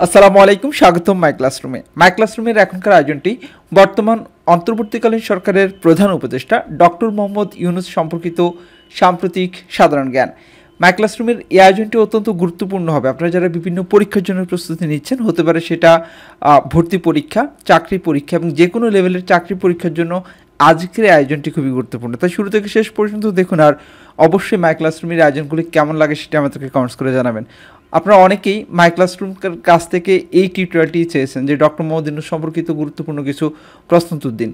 আসসালামু আলাইকুম, স্বাগতম মাই ক্লাসরুমে। মাই ক্লাসরুমের এখনকার আয়োজনটি বর্তমান অন্তর্বর্তীকালীন সরকারের প্রধান উপদেষ্টা ডক্টর মোহাম্মদ ইউনূস সম্পর্কিত সাম্প্রতিক সাধারণ জ্ঞান। মাই ক্লাসরুমের এই আয়োজনটি অত্যন্ত গুরুত্বপূর্ণ হবে। আপনারা যারা বিভিন্ন পরীক্ষার জন্য প্রস্তুতি নিচ্ছেন, হতে পারে সেটা ভর্তি পরীক্ষা, চাকরি পরীক্ষা এবং যে কোনো লেভেলের চাকরি পরীক্ষার জন্য আজকের এই আয়োজনটি খুবই গুরুত্বপূর্ণ। তাই শুরু থেকে শেষ পর্যন্ত দেখুন, আর অবশ্যই মাই ক্লাসরুমের আয়োজনগুলি কেমন লাগে সেটা আমাদেরকে কমেন্টস করে জানাবেন। আপনারা অনেকেই মাই ক্লাসরুমের কাছ থেকে এই টিউটোরিয়ালটি চেয়েছেন যে ডক্টর মোহাম্মদ ইউনূস সম্পর্কিত গুরুত্বপূর্ণ কিছু প্রশ্ন উত্তর দিন।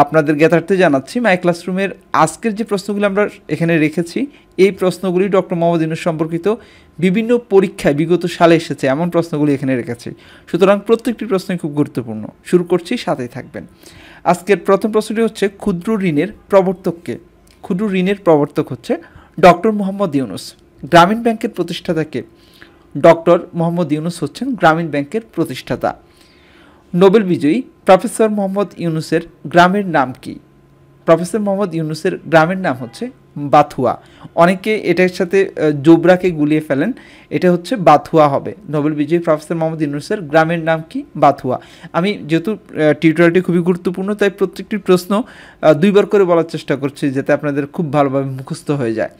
আপনাদের জ্ঞাতার্থে জানাচ্ছি, মাই ক্লাসরুমের আজকের যে প্রশ্নগুলি আমরা এখানে রেখেছি, এই প্রশ্নগুলি ডক্টর মোহাম্মদ ইউনূস সম্পর্কিত বিভিন্ন পরীক্ষায় বিগত সালে এসেছে এমন প্রশ্নগুলি এখানে রেখেছি। সুতরাং প্রত্যেকটি প্রশ্নই খুব গুরুত্বপূর্ণ। শুরু করছি, সাথেই থাকবেন। আজকের প্রথম প্রশ্নটি হচ্ছে, ক্ষুদ্র ঋণের প্রবর্তককে? ক্ষুদ্র ঋণের প্রবর্তক হচ্ছে ডক্টর মোহাম্মদ ইউনূস। গ্রামীণ ব্যাংকের প্রতিষ্ঠাতাকে? ডক্টর মোহাম্মদ ইউনূস হচ্ছেন গ্রামীণ ব্যাংকের প্রতিষ্ঠাতা। নোবেল বিজয়ী প্রফেসর মোহাম্মদ ইউনূসের গ্রামের নাম কি? প্রফেসর মোহাম্মদ ইউনূসের গ্রামের নাম হচ্ছে বাথুয়া। অনেকে এটার সাথে জোবরাকে গুলিয়ে ফেলেন, এটা হচ্ছে বাথুয়া হবে। নোবেল বিজয়ী প্রফেসর মোহাম্মদ ইউনূসের গ্রামের নাম কি? বাথুয়া। আমি যেহেতু টিউটোরিয়ালটি খুবই গুরুত্বপূর্ণ, তাই প্রত্যেকটি প্রশ্ন দুইবার করে বলার চেষ্টা করছি যাতে আপনাদের খুব ভালোভাবে মুখস্থ হয়ে যায়।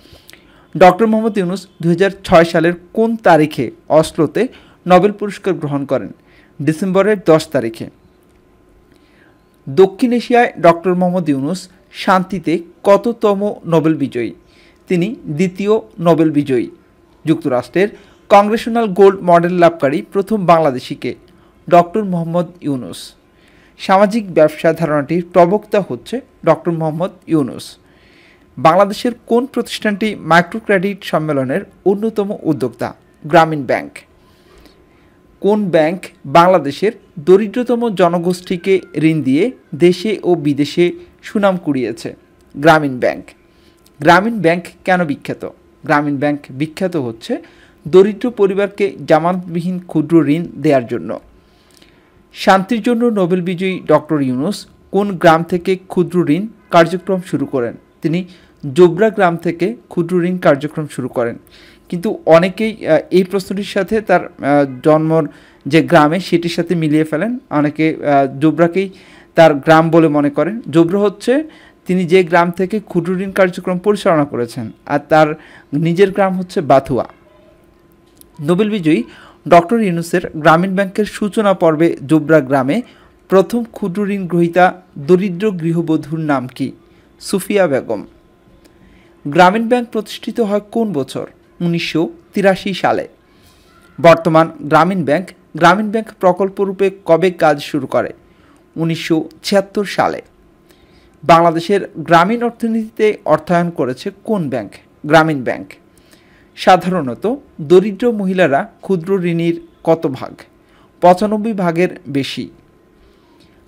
ডক্টর মোহাম্মদ ইউনূস 2006 সালের কোন তারিখে অসলোতে নোবেল পুরস্কার গ্রহণ করেন? ডিসেম্বরের 10 তারিখে। দক্ষিণ এশিয়ায় ডক্টর মোহাম্মদ ইউনূস শান্তিতে কততম নোবেল বিজয়ী? তিনি দ্বিতীয় নোবেল বিজয়ী। যুক্তরাষ্ট্রের কংগ্রেশনাল গোল্ড মডেল লাভকারী প্রথম বাংলাদেশিকে? ডক্টর মোহাম্মদ ইউনূস। সামাজিক ব্যবসা ধারণাটির প্রবক্তা হচ্ছে ডক্টর মোহাম্মদ ইউনূস। বাংলাদেশের কোন প্রতিষ্ঠানটি মাইক্রো ক্রেডিট সম্মেলনের অন্যতম উদ্যোক্তা? গ্রামীণ ব্যাংক। কোন ব্যাংক বাংলাদেশের দরিদ্রতম জনগোষ্ঠীকে ঋণ দিয়ে দেশে ও বিদেশে সুনাম কুড়িয়েছে? গ্রামীণ ব্যাংক। গ্রামীণ ব্যাংক কেন বিখ্যাত? গ্রামীণ ব্যাংক বিখ্যাত হচ্ছে দরিদ্র পরিবারকে জামানতবিহীন ক্ষুদ্র ঋণ দেওয়ার জন্য। শান্তির জন্য নোবেল বিজয়ী ডক্টর ইউনূস কোন গ্রাম থেকে ক্ষুদ্র ঋণ কার্যক্রম শুরু করেন? তিনি জোবরা গ্রাম থেকে ক্ষুদ্র ঋণ কার্যক্রম শুরু করেন। কিন্তু অনেকেই এই প্রশ্নটির সাথে তার জন্মর যে গ্রামে সেটির সাথে মিলিয়ে ফেলেন। অনেকে জোবরাকেই তার গ্রাম বলে মনে করেন। জোবরা হচ্ছে তিনি যে গ্রাম থেকে ক্ষুদ্র ঋণ কার্যক্রম পরিচালনা করেছেন, আর তার নিজের গ্রাম হচ্ছে বাথুয়া। নোবেল বিজয়ী ডক্টর ইউনূসের গ্রামীণ ব্যাংকের সূচনা পর্বে জোবরা গ্রামে প্রথম ক্ষুদ্র ঋণ গ্রহীতা দরিদ্র গৃহবধূর নাম কি? সুফিয়া বেগম। গ্রামীণ ব্যাংক প্রতিষ্ঠিত হয় কোন বছর? 1983 সালে। বর্তমান গ্রামীণ ব্যাংক প্রকল্পরূপে কবে কাজ শুরু করে? 1976 সালে। বাংলাদেশের গ্রামীণ অর্থনীতিতে অর্থায়ন করেছে কোন ব্যাংক? গ্রামীণ ব্যাংক। সাধারণত দরিদ্র মহিলারা ক্ষুদ্র ঋণের কত ভাগ? 95 ভাগের বেশি।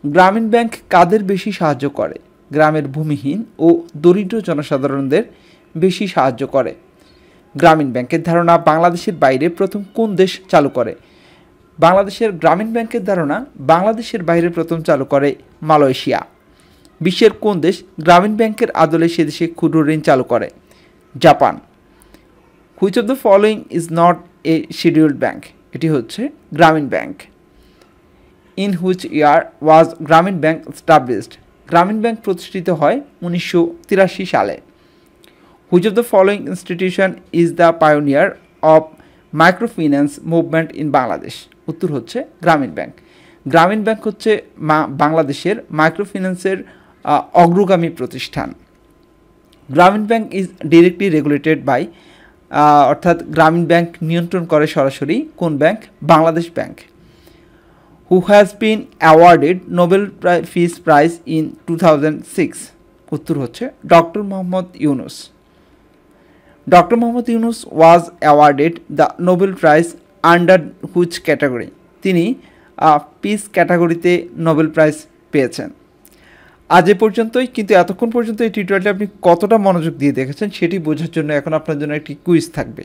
গ্রামীণ ব্যাংক কাদের বেশি সাহায্য করে? গ্রামের ভূমিহীন ও দরিদ্র জনসাধারণদের বেশি সাহায্য করে। গ্রামীণ ব্যাংকের ধারণা বাংলাদেশের বাইরে প্রথম কোন দেশ চালু করে? বাংলাদেশের গ্রামীণ ব্যাংকের ধারণা বাংলাদেশের বাইরে প্রথম চালু করে মালয়েশিয়া। বিশ্বের কোন দেশ গ্রামীণ ব্যাংকের আদলে সে দেশে ক্ষুদ্র ঋণ চালু করে? Japan. Which of the following is not a scheduled bank? এটি হচ্ছে গ্রামীণ ব্যাংক। ইন হুইচ ইয়ার ওয়াজ গ্রামীণ ব্যাংক এস্টাবলিশড? গ্রামীণ ব্যাংক প্রতিষ্ঠিত হয় 1983 সালে। Which of the following institution is the pioneer of microfinance movement in Bangladesh? উত্তর হচ্ছে গ্রামীণ ব্যাংক। গ্রামীণ ব্যাংক হচ্ছে বাংলাদেশের মাইক্রোফিন্যান্সের অগ্রগামী প্রতিষ্ঠান। Grameen bank is directly regulated by, অর্থাৎ গ্রামীণ ব্যাংক নিয়ন্ত্রণ করে সরাসরি কোন bank? Bangladesh bank. Who has been awarded Nobel peace prize in 2006? উত্তর হচ্ছে doctor Mohammad Yunus. Doctor Mohammad Yunus was awarded the Nobel prize under which category? তিনি পিস ক্যাটাগরিতে নোবেল প্রাইজ পেয়েছেন। আজ এ পর্যন্তই, কিন্তু এতক্ষণ পর্যন্ত এই টিউটোরিয়ালটি আপনি কতটা মনোযোগ দিয়ে দেখেছেন সেটি বোঝার জন্য এখন আপনার জন্য একটি কুইজ থাকবে।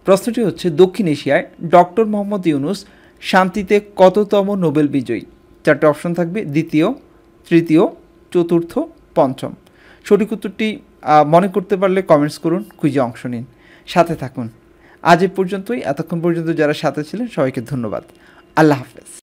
প্রশ্নটি হচ্ছে, দক্ষিণ এশিয়ায় ডক্টর মোহাম্মদ ইউনূস শান্তিতে কততম নোবেল বিজয়ী? চারটে অপশন থাকবে, দ্বিতীয়, তৃতীয়, চতুর্থ, পঞ্চম। সঠিক উত্তরটি মনে করতে পারলে কমেন্টস করুন, কুইজে অংশ নিন, সাথে থাকুন। আজ এ পর্যন্তই। এতক্ষণ পর্যন্ত যারা সাথে ছিলেন সবাইকে ধন্যবাদ। আল্লাহ হাফেজ।